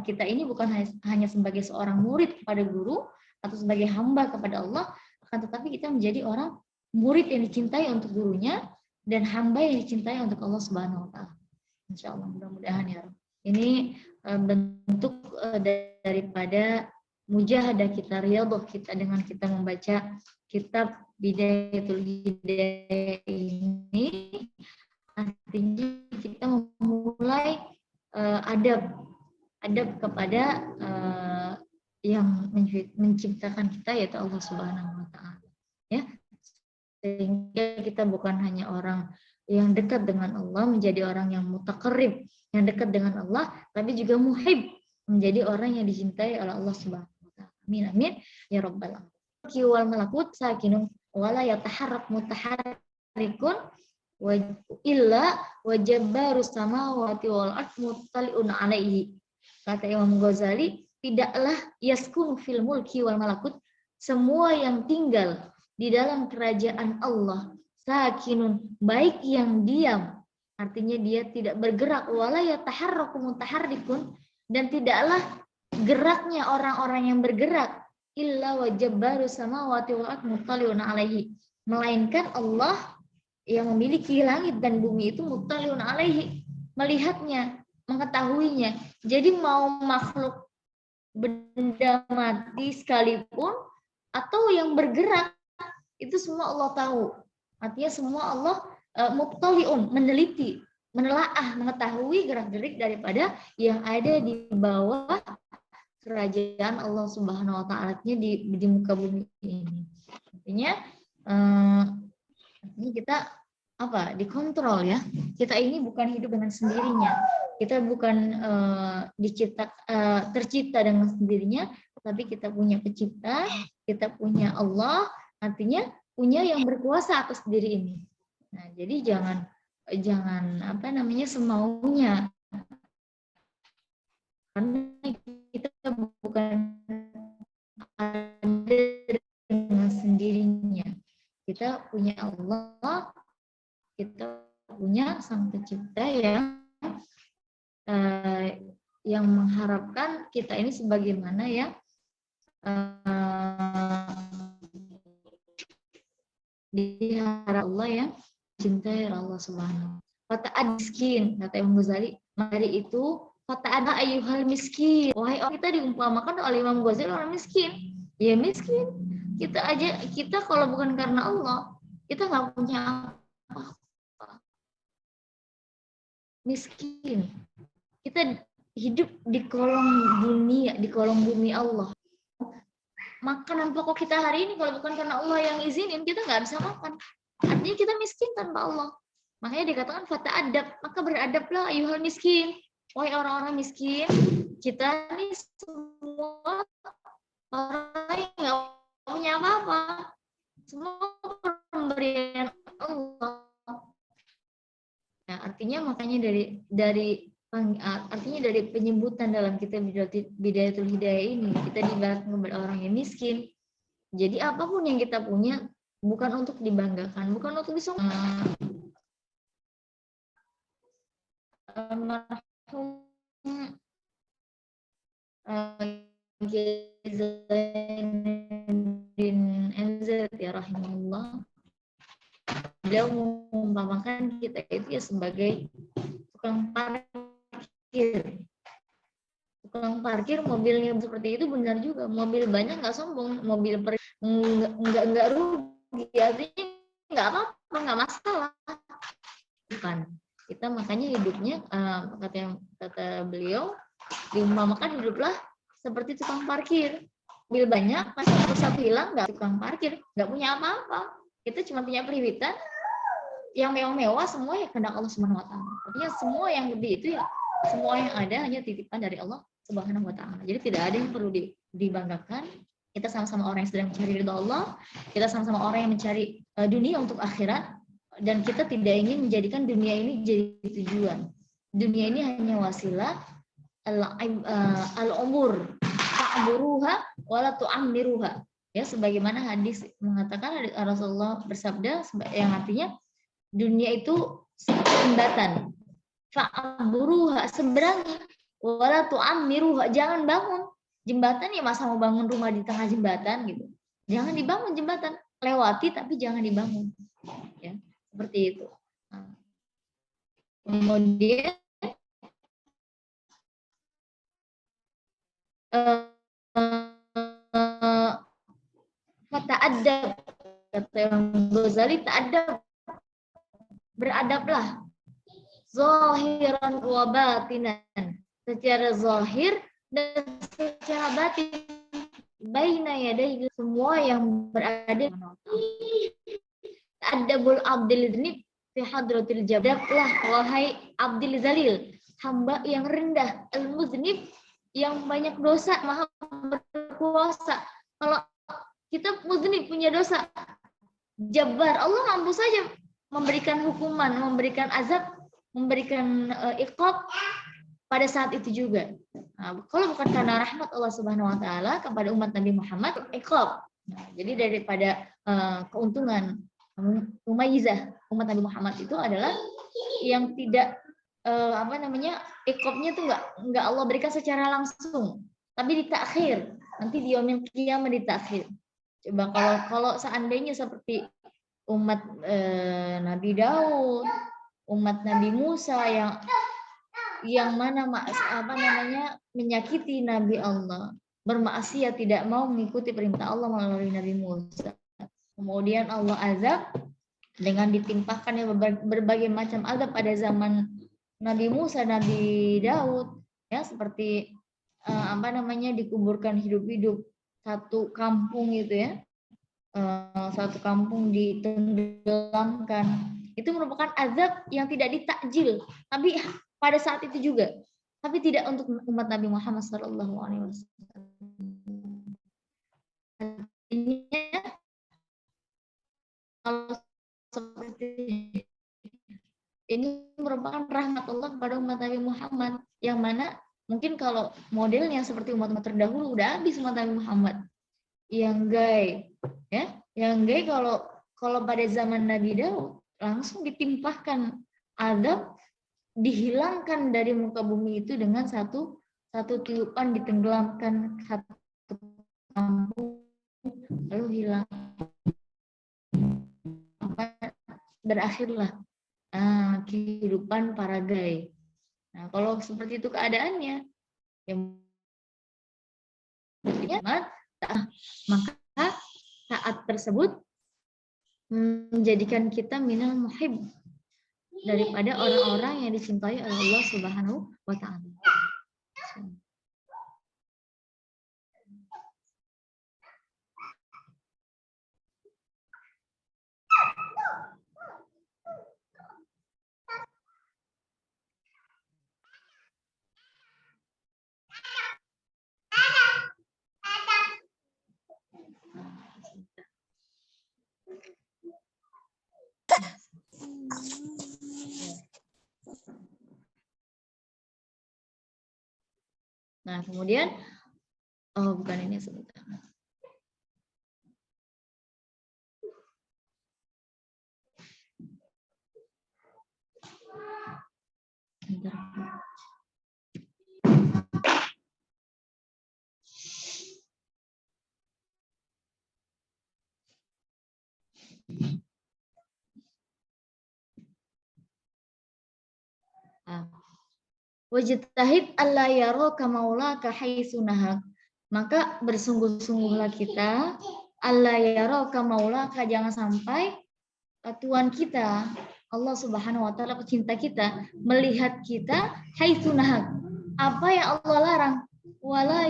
kita ini bukan hanya sebagai seorang murid kepada guru atau sebagai hamba kepada Allah, akan tetapi kita menjadi orang murid yang dicintai untuk gurunya dan hamba yang dicintai untuk Allah Subhanahu wa taala. Insyaallah, mudah-mudahan ya Rabb. Ini bentuk daripada mujahadah kita, riyadhah kita dengan kita membaca kitab Bidayatul Hidayah ini. Artinya kita memulai adab kepada yang menciptakan kita, yaitu Allah Subhanahu wa taala, ya. Sehingga kita bukan hanya orang yang dekat dengan Allah, menjadi orang yang mutaqarrib, yang dekat dengan Allah, tapi juga muhib, menjadi orang yang dicintai oleh Allah Subhanahu wa taala. Amin amin ya rabbal alamin. Wal malakut sakinun wala yataharrak mutaharrikun wa illa wajabbarus samawati wal ard muttaliun alaihi. Kata Imam Ghazali, tidaklah yaskun fil mulki wal malakut, semua yang tinggal di dalam kerajaan Allah, sakinun, baik yang diam, artinya dia tidak bergerak, wala yataharraku mutaharrikun, dan tidaklah geraknya orang-orang yang bergerak, illa wajabbaru samawati wal ard muttaliun alaihi, melainkan Allah yang memiliki langit dan bumi itu muttaliun alaihi, melihatnya, mengetahuinya. Jadi mau makhluk benda mati sekalipun atau yang bergerak, itu semua Allah tahu. Artinya semua Allah muttaliun, meneliti, menelaah, mengetahui gerak-gerik daripada yang ada di bawah kerajaan Allah Subhanahu wa taala di muka bumi ini. Artinya kita dikontrol, ya. Kita ini bukan hidup dengan sendirinya. Kita bukan tercipta dengan sendirinya, tapi kita punya pencipta, kita punya Allah, artinya punya yang berkuasa atas diri ini. Nah, jadi jangan semaunya. Karena kita bukan ada dengan sendirinya. Kita punya Allah, kita punya Sang Pencipta yang mengharapkan kita ini sebagaimana ya diharap Allah ya, cintai Allah Subhanahu. Fata'ad miskin, kata Imam Ghazali. Dari itu fata'ad ayyuhal miskin. Wahai orang, kita diumpamakan oleh Imam Ghazali orang miskin. Ya miskin. Kita kalau bukan karena Allah, kita nggak punya apa-apa. Miskin. Kita hidup di kolong dunia, di kolong bumi Allah. Makanan pokok kita hari ini kalau bukan karena Allah yang izinin, kita nggak bisa makan. Artinya kita miskin tanpa Allah. Makanya dikatakan fata'adab, maka beradablah ayyuhal miskin. Wahai orang-orang miskin, kita ini semua orang yang nggak punya apa-apa. Semua pemberian Allah. Nah, artinya makanya artinya dari penyebutan dalam kitab Bidayatul Hidayah ini, kita diibaratkan kepada orang yang miskin. Jadi apapun yang kita punya bukan untuk dibanggakan, bukan untuk disombongkan. Almarhum Zainuddin NZ ya rahimahullah, beliau mengumpamakan kita itu ya sebagai tukang parkir. Tukang parkir mobilnya seperti itu benar juga, mobil banyak nggak sombong, mobil nggak rugi, artinya nggak apa-apa, nggak masalah. Bukan. Kita makanya hidupnya kata beliau diumpamakan hiduplah seperti tukang parkir. Mobil banyak, pas satu hilang nggak tukang parkir, nggak punya apa-apa. Kita cuma punya periwitan yang mewah-mewah, semua ya kehendak Allah Subhanahu wa taala. Artinya semua yang lebih itu ya, semua yang ada hanya titipan dari Allah Subhanahu wa taala. Jadi tidak ada yang perlu dibanggakan. Kita sama-sama orang yang sedang mencari ridha Allah, kita sama-sama orang yang mencari dunia untuk akhirat. Dan kita tidak ingin menjadikan dunia ini jadi tujuan. Dunia ini hanya wasilah al-umur ta'buruha wala tu'ammiruha. Ya, sebagaimana hadis mengatakan, Rasulullah bersabda yang artinya dunia itu jembatan. Fa'buruha, seberangi, wala tu'ammiruha, jangan bangun. Jembatan ya masa mau bangun rumah di tengah jembatan gitu. Jangan dibangun jembatan, lewati tapi jangan dibangun. Ya. Seperti itu. Kemudian ta'adab, kata Imam Ghazali, ta'adab, beradablah zahiran wa batinan, secara zahir dan secara batin, baina yadayhi, semua yang berada. Adabul abdil dzanib fi hadratil jablah, wahai abdil zalil, hamba yang rendah, al-muznib, yang banyak dosa, maha berkuasa. Kalau kita muznib punya dosa, jabbar, Allah mampu saja memberikan hukuman, memberikan azab, memberikan iqab pada saat itu juga. Nah, kalau bukan karena rahmat Allah Subhanahu wa taala kepada umat Nabi Muhammad, iqab. Nah, jadi daripada keuntungan mumayyizah umat Nabi Muhammad itu adalah yang tidak iqabnya tuh enggak Allah berikan secara langsung, tapi ditakhir. Nanti di yaumil qiyamah ditakhir. Coba kalau seandainya seperti umat Nabi Daud, umat Nabi Musa yang mana menyakiti Nabi Allah, bermaksiat, tidak mau mengikuti perintah Allah melalui Nabi Musa. Kemudian Allah azab dengan ditimpahkannya berbagai macam azab pada zaman Nabi Musa, Nabi Daud, ya seperti dikuburkan hidup-hidup satu kampung gitu ya, satu kampung ditenggelamkan. Itu merupakan azab yang tidak ditakjil, tapi pada saat itu juga, tapi tidak untuk umat Nabi Muhammad SAW. Artinya kalau seperti ini merupakan rahmat Allah kepada umat Nabi Muhammad, yang mana mungkin kalau modelnya seperti umat-umat terdahulu udah habis umat Nabi Muhammad. Yang gay kalau pada zaman Nabi Daud langsung ditimpahkan adab dihilangkan dari muka bumi itu dengan satu tiupan, ditenggelamkan satu kampung lalu hilang, berakhirlah kehidupan para gai. Nah, kalau seperti itu keadaannya, maka saat tersebut menjadikan kita minal muhib, daripada orang-orang yang dicintai oleh Allah Subhanahu wa Ta'ala. Nah, kemudian bukan ini sebentar. Wajtahid alla yaraka maulaka haitsu nahak. Maka bersungguh-sungguhlah kita alla yaraka maulaka, jangan sampai Tuhan kita Allah Subhanahu wa Ta'ala, pecinta kita, melihat kita haitsu nahak, apa yang Allah larang, wala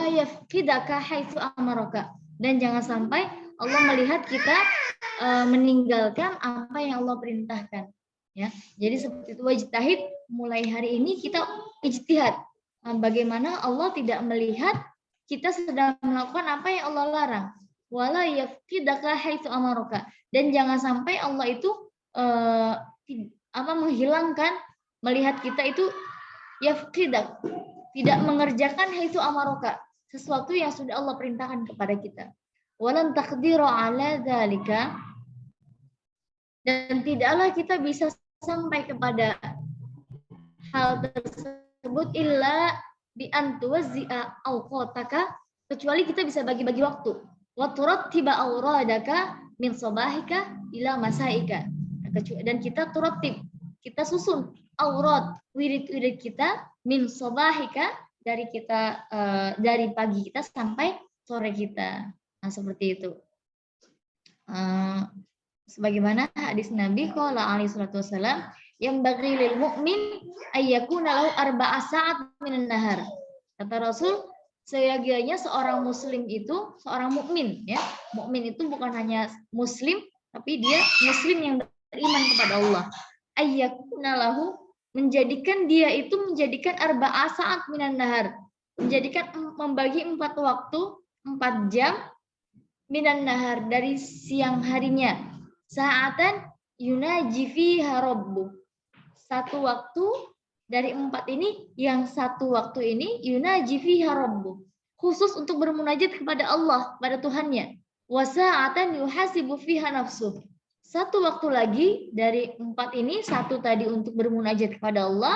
yafqidaka haitsu amaraka, dan jangan sampai Allah melihat kita meninggalkan apa yang Allah perintahkan. Ya, jadi seperti itu. Wajtahid, mulai hari ini kita ijtihad. Bagaimana Allah tidak melihat kita sedang melakukan apa yang Allah larang. Wala yafqidaka haitsu amaraka, dan jangan sampai Allah itu menghilangkan, melihat kita itu yafqidak, tidak mengerjakan haitsu amaraka, sesuatu yang sudah Allah perintahkan kepada kita. Walan taqdiru ala dzalika, dan tidaklah kita bisa sampai kepada hal tersebut illa bi an tuwazzi'a awqataka, kecuali kita bisa bagi-bagi waktu. Wa turattiba awradaka min sabahika ila masaika, dan kita turattib, kita susun awrad, wirid-wirid kita, min sabahika, dari kita dari pagi kita sampai sore kita. Nah, seperti itu. Sebagaimana hadis Nabi qala alaihi salatu wasallam, yang bagi lil mukmin ayyakuna lahu arba'a sa'at minan nahar. Kata Rasul, seyogianya seorang muslim itu seorang mukmin, ya. Mukmin itu bukan hanya muslim, tapi dia muslim yang beriman kepada Allah. Ayyakuna lahu, menjadikan arba'a sa'at minan nahar, menjadikan, membagi 4 waktu, 4 jam minan nahar, dari siang harinya. Sa'atan yunaji fiha rabbuh, satu waktu dari 4 ini, yang satu waktu ini yunaji fiha rabbuh, khusus untuk bermunajat kepada Allah, pada Tuhannya. Wa sa'atan yuhasibu fiha nafsuh, satu waktu lagi dari 4 ini, satu tadi untuk bermunajat kepada Allah,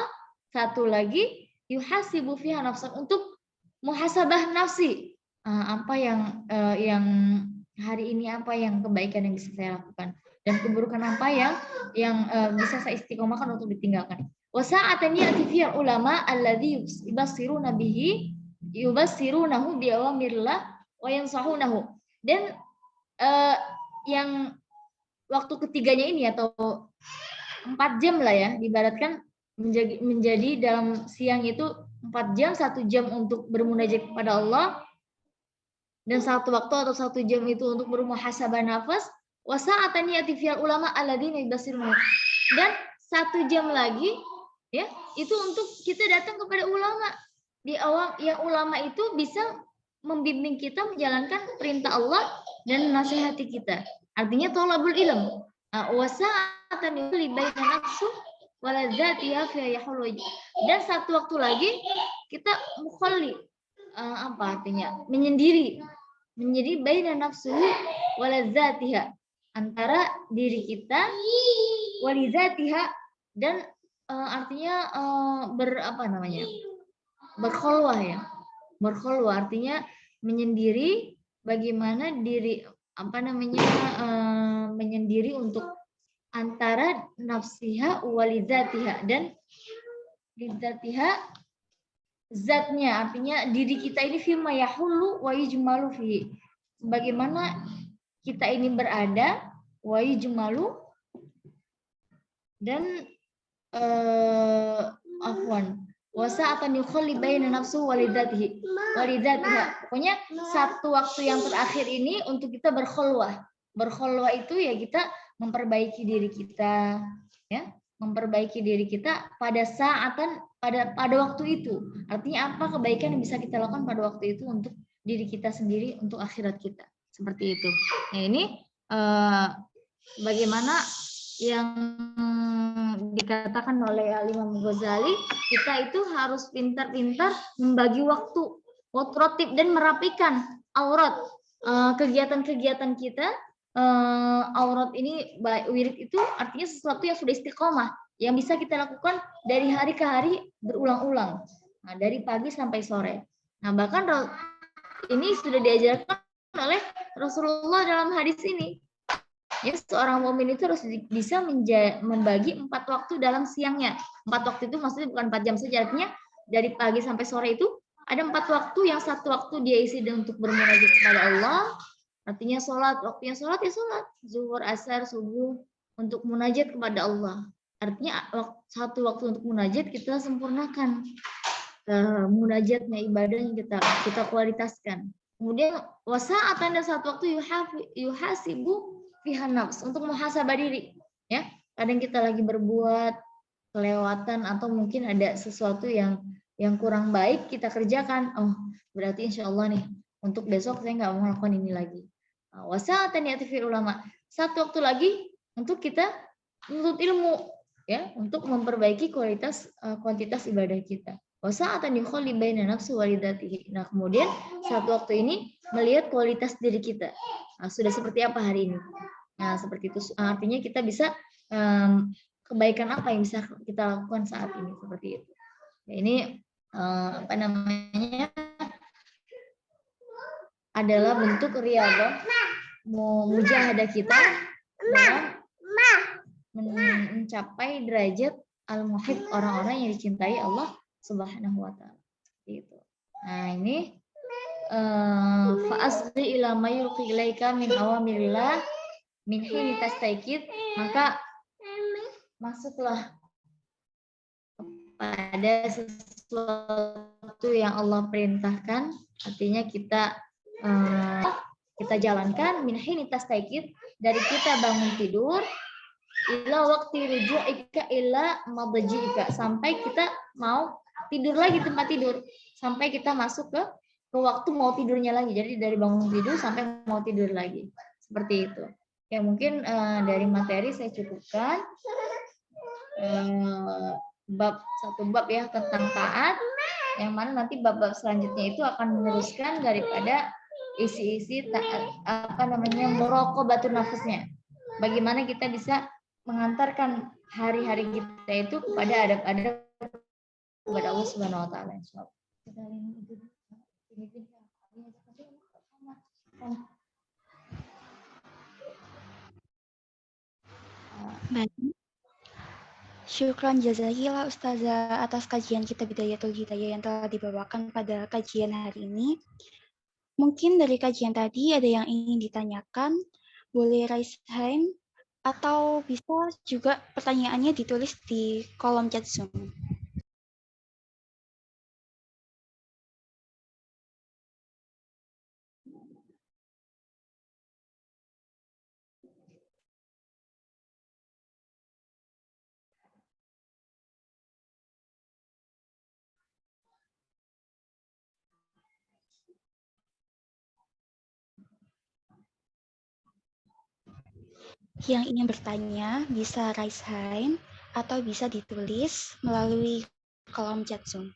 satu lagi yuhasibu fiha nafsuh, untuk muhasabah nafsi, apa yang hari ini, apa yang kebaikan yang bisa saya lakukan, dan keburukan apa yang bisa saya istiqomahkan untuk ditinggalkan. Wa sa'atan ya'ti fiha ulama alladzi yubassiruna bihi yubassirunahu bi awamirillah wa yansahunahu. Dan yang waktu ketiganya ini, atau 4 jam lah ya, diibaratkan menjadi dalam siang itu 4 jam, 1 jam untuk bermunajat kepada Allah, dan 1 waktu atau 1 jam itu untuk bermuhasabah nafas. Wa sa'atan ya'ti fil ulama alladzina yubassiruna, dan 1 jam lagi, ya, itu untuk kita datang kepada ulama. Di awal, yang ulama itu bisa membimbing kita menjalankan perintah Allah dan menasihati kita. Artinya thalabul ilm. Wa sa'atan li baina nafsu wa ladzatiha fi yahulu. Dan 1 waktu lagi kita mukhalli, apa artinya? Menyendiri baina nafsu wa ladzatiha, antara diri kita walizatiha dan artinya berkholwah ya. Berkholwah artinya menyendiri, bagaimana diri menyendiri untuk antara nafsiha walizatiha dan lidzatiha zatnya, artinya diri kita ini fima yahulu wa yujmalu fi. Bagaimana kita ini berada wa yujmalu dan wasa'atan yukhalli baina nafsu walidatihi. Pokoknya satu waktu yang terakhir ini untuk kita berkholwah. Berkholwah itu ya kita memperbaiki diri kita, ya, memperbaiki diri kita pada waktu itu. Artinya apa kebaikan yang bisa kita lakukan pada waktu itu untuk diri kita sendiri, untuk akhirat kita. Seperti itu. Nah, ini bagaimana yang dikatakan oleh Imam Ghazali, kita itu harus pintar-pintar membagi waktu, rotib dan merapikan aurat. Kegiatan-kegiatan kita, aurat ini, wirid itu artinya sesuatu yang sudah istiqomah, yang bisa kita lakukan dari hari ke hari berulang-ulang. Nah, dari pagi sampai sore. Nah, bahkan ini sudah diajarkan oleh Rasulullah dalam hadis ini. Ya, seorang mukmin itu harus bisa membagi 4 waktu dalam siangnya. 4 waktu itu maksudnya bukan 4 jam saja, artinya dari pagi sampai sore itu ada 4 waktu, yang satu waktu dia isi untuk bermunajat kepada Allah, artinya sholat, waktunya sholat ya sholat, zuhur, asar, subuh, untuk munajat kepada Allah. Artinya satu waktu untuk munajat kita sempurnakan munajatnya, ibadahnya kita kualitaskan. Kemudian wasa'atan, dan satu waktu yuhasibu fihan nafs, untuk muhasabah diri, ya. Kadang kita lagi berbuat kelewatan atau mungkin ada sesuatu yang kurang baik kita kerjakan. Oh, berarti insya Allah nih untuk besok saya nggak mau melakukan ini lagi. Wasa'atan ya'tifir ulama. Satu waktu lagi untuk kita menuntut ilmu, ya, untuk memperbaiki kuantitas ibadah kita. Wasa'atan yukhalli baina nafsi walidatihi. Nah, kemudian satu waktu ini melihat kualitas diri kita. Nah, sudah seperti apa hari ini? Nah, seperti itu artinya kita bisa kebaikan apa yang bisa kita lakukan saat ini, seperti itu. Ya, ini adalah bentuk riyadhah, mujahadah kita dalam mencapai derajat al-muhib, orang-orang yang dicintai Allah Subhanahu wa taala. Gitu. Nah, ini fa'asri ila ma yulqi ilaika min awamirillah min hini tastaikid, maka masuklah pada sesuatu yang Allah perintahkan, artinya kita jalankan min hini tastaikid, dari kita bangun tidur, ila waqti ruju'ika ila madji'ika, sampai kita mau tidur lagi tempat tidur, sampai kita masuk ke waktu mau tidurnya lagi. Jadi dari bangun tidur sampai mau tidur lagi, seperti itu. Ya, mungkin dari materi saya cukupkan satu bab ya tentang taat, yang mana nanti bab-bab selanjutnya itu akan meneruskan daripada isi-isi muraqabatun nafasnya. Bagaimana kita bisa mengantarkan hari-hari kita itu kepada adab-adab kepada Allah Subhanahu wa taala. Baik. Syukran jazakillah Ustazah atas kajian kita Bidayatul Hidayah yang telah dibawakan pada kajian hari ini. Mungkin dari kajian tadi ada yang ingin ditanyakan, boleh raise hand atau bisa juga pertanyaannya ditulis di kolom chat Zoom. Yang ingin bertanya bisa raise hand atau bisa ditulis melalui kolom chat Zoom.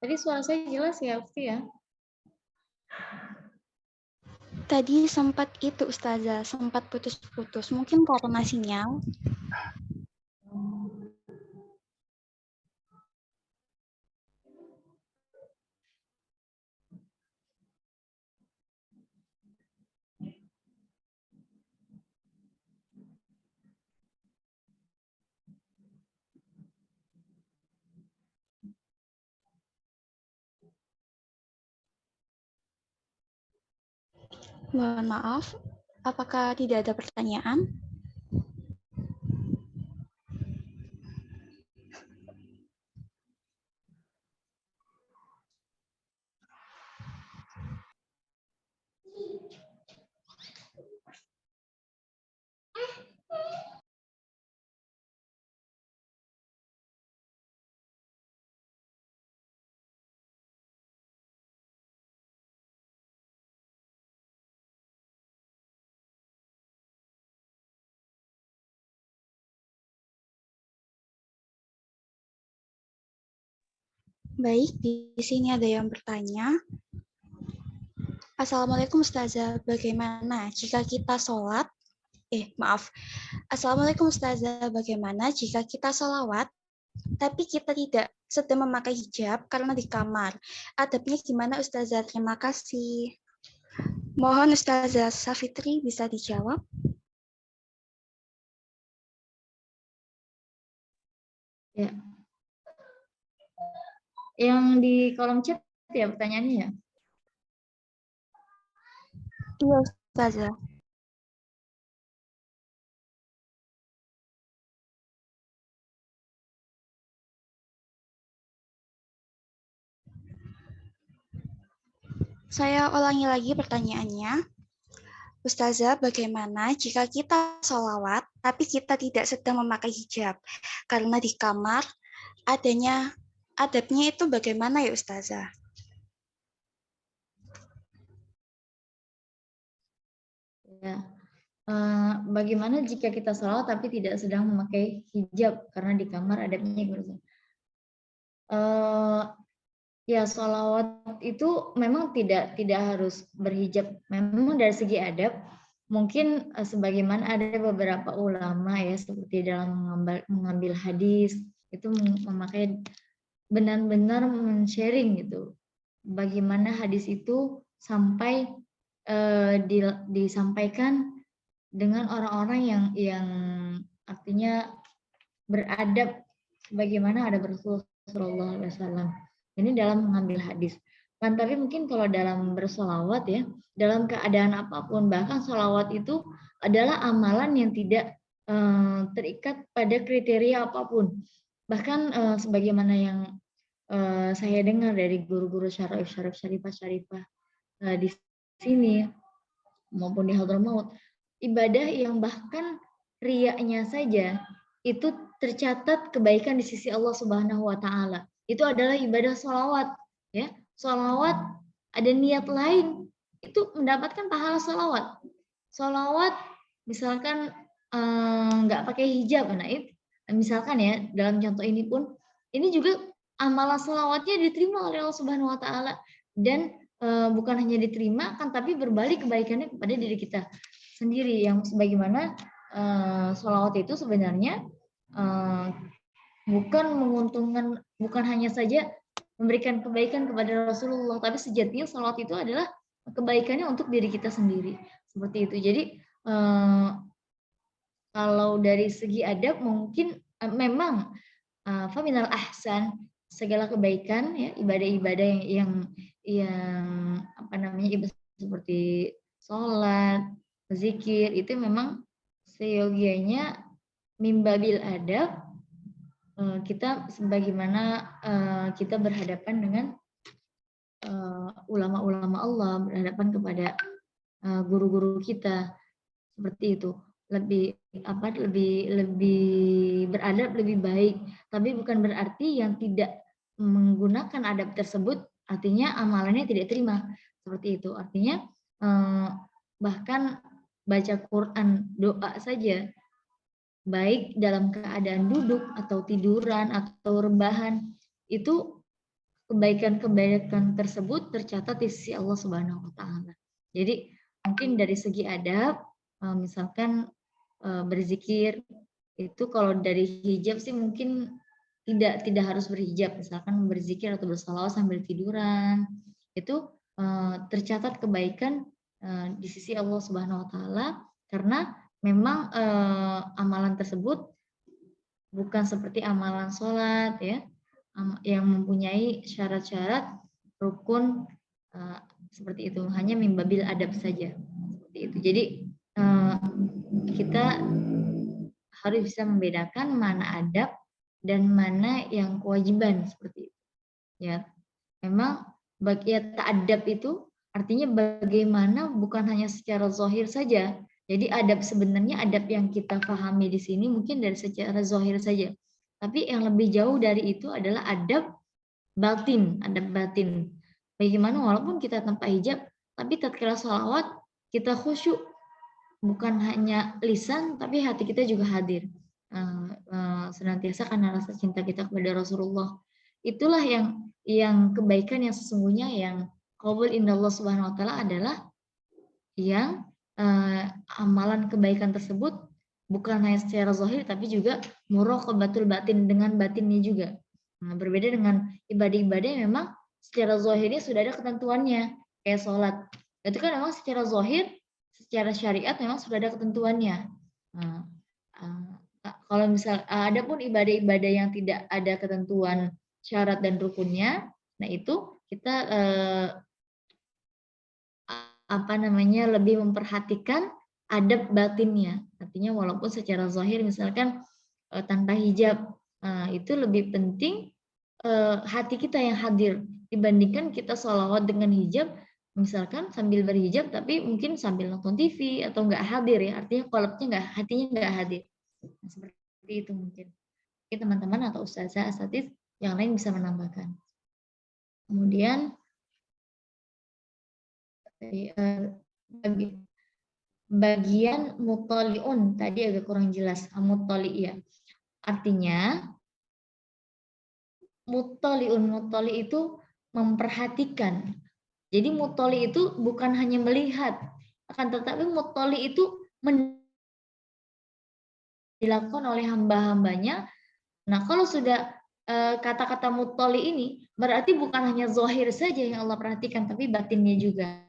Tadi suara saya jelas ya, Ufti ya? Tadi sempat itu Ustazah, sempat putus-putus. Mungkin karena sinyal. Mohon maaf, apakah tidak ada pertanyaan? Baik, di sini ada yang bertanya. Assalamualaikum Ustazah, bagaimana jika kita sholat? Assalamualaikum Ustazah, bagaimana jika kita sholawat, tapi kita tidak sedang memakai hijab karena di kamar? Adabnya gimana Ustazah? Terima kasih. Mohon Ustazah Safitri bisa dijawab. Ya. Yang di kolom chat ya pertanyaannya ya? Iya Ustazah. Saya ulangi lagi pertanyaannya. Ustazah, bagaimana jika kita sholawat, tapi kita tidak sedang memakai hijab? Karena di kamar, adabnya itu bagaimana ya Ustazah? Ya. Bagaimana jika kita sholawat tapi tidak sedang memakai hijab? Karena di kamar adabnya gimana? Ya, sholawat itu memang tidak harus berhijab. Memang dari segi adab, mungkin sebagaimana ada beberapa ulama ya, seperti dalam mengambil hadis, itu memakai benar-benar men-sharing gitu. Bagaimana hadis itu sampai disampaikan dengan orang-orang yang artinya beradab, bagaimana ada Rasulullah SAW. Ini dalam mengambil hadis. Kan tapi mungkin kalau dalam bersolawat ya, dalam keadaan apapun, bahkan solawat itu adalah amalan yang tidak terikat pada kriteria apapun. Bahkan sebagaimana yang saya dengar dari guru-guru syarifah di sini maupun di Hadramaut, ibadah yang bahkan riaknya saja itu tercatat kebaikan di sisi Allah Subhanahu wa taala. Itu adalah ibadah sholawat, ya. Sholawat ada niat lain, itu mendapatkan pahala sholawat. Sholawat misalkan nggak pakai hijab, nah itu misalkan ya dalam contoh ini pun, ini juga amalan sholawatnya diterima oleh Allah Subhanahu wa taala, dan bukan hanya diterima kan, tapi berbalik kebaikannya kepada diri kita sendiri, yang sebagaimana sholawat itu sebenarnya bukan menguntungkan, bukan hanya saja memberikan kebaikan kepada Rasulullah, tapi sejatinya sholawat itu adalah kebaikannya untuk diri kita sendiri, seperti itu. Jadi kalau dari segi adab mungkin memang faminal ahsan, segala kebaikan ya, ibadah-ibadah yang apa namanya, ibadah seperti sholat, zikir, itu memang seyogianya mimbabil adab, kita sebagaimana kita berhadapan dengan ulama-ulama Allah, berhadapan kepada guru-guru kita, seperti itu. Lebih beradab, lebih baik, tapi bukan berarti yang tidak menggunakan adab tersebut artinya amalannya tidak terima, seperti itu. Artinya bahkan baca Quran, doa saja, baik dalam keadaan duduk atau tiduran atau rebahan, itu kebaikan-kebaikan tersebut tercatat di sisi Allah Subhanahu wa taala. Jadi mungkin dari segi adab, misalkan berzikir itu kalau dari hijab sih mungkin tidak harus berhijab, misalkan berzikir atau bersalawat sambil tiduran itu tercatat kebaikan di sisi Allah Subhanahu wa taala, karena memang amalan tersebut bukan seperti amalan sholat ya, yang mempunyai syarat-syarat rukun seperti itu, hanya mimbabil adab saja seperti itu. Jadi kita harus bisa membedakan mana adab dan mana yang kewajiban seperti itu. Ya, memang ya ta'adab itu artinya bagaimana bukan hanya secara zahir saja. Jadi adab sebenarnya adab yang kita pahami di sini mungkin dari secara zahir saja. Tapi yang lebih jauh dari itu adalah adab batin, adab batin. Bagaimana walaupun kita tanpa hijab, tapi tatkala sholawat kita khusyuk, bukan hanya lisan tapi hati kita juga hadir. Senantiasa karena rasa cinta kita kepada Rasulullah. Itulah yang kebaikan yang sesungguhnya, yang qabul indallah subhanahu wa ta'ala adalah yang amalan kebaikan tersebut bukan hanya secara zahir tapi juga muraqabatul batin, dengan batinnya juga. Berbeda dengan ibadah-ibadah yang memang secara zahirnya sudah ada ketentuannya, kayak sholat. Itu kan memang secara zahir, secara syariat memang sudah ada ketentuannya. Kalau misal ada pun ibadah-ibadah yang tidak ada ketentuan syarat dan rukunnya, nah itu kita lebih memperhatikan adab batinnya. Artinya walaupun secara zahir misalkan tanpa hijab, itu lebih penting hati kita yang hadir dibandingkan kita sholawat dengan hijab, misalkan sambil berhijab tapi mungkin sambil nonton TV atau nggak hadir ya, artinya kolabnya hatinya nggak hadir. Nah, seperti itu mungkin. Oke, teman-teman atau ustazah asatidz yang lain bisa menambahkan. Kemudian bagian mutoliun tadi agak kurang jelas. Mutoli ya, artinya mutoli itu memperhatikan. Jadi mutoli itu bukan hanya melihat, akan tetapi mutoli itu dilakukan oleh hamba-hambanya. Nah, kalau sudah kata-kata mutoli ini berarti bukan hanya zahir saja yang Allah perhatikan, tapi batinnya juga.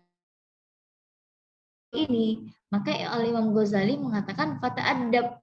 Ini maka Al-Imam Ghazali mengatakan fata'adab,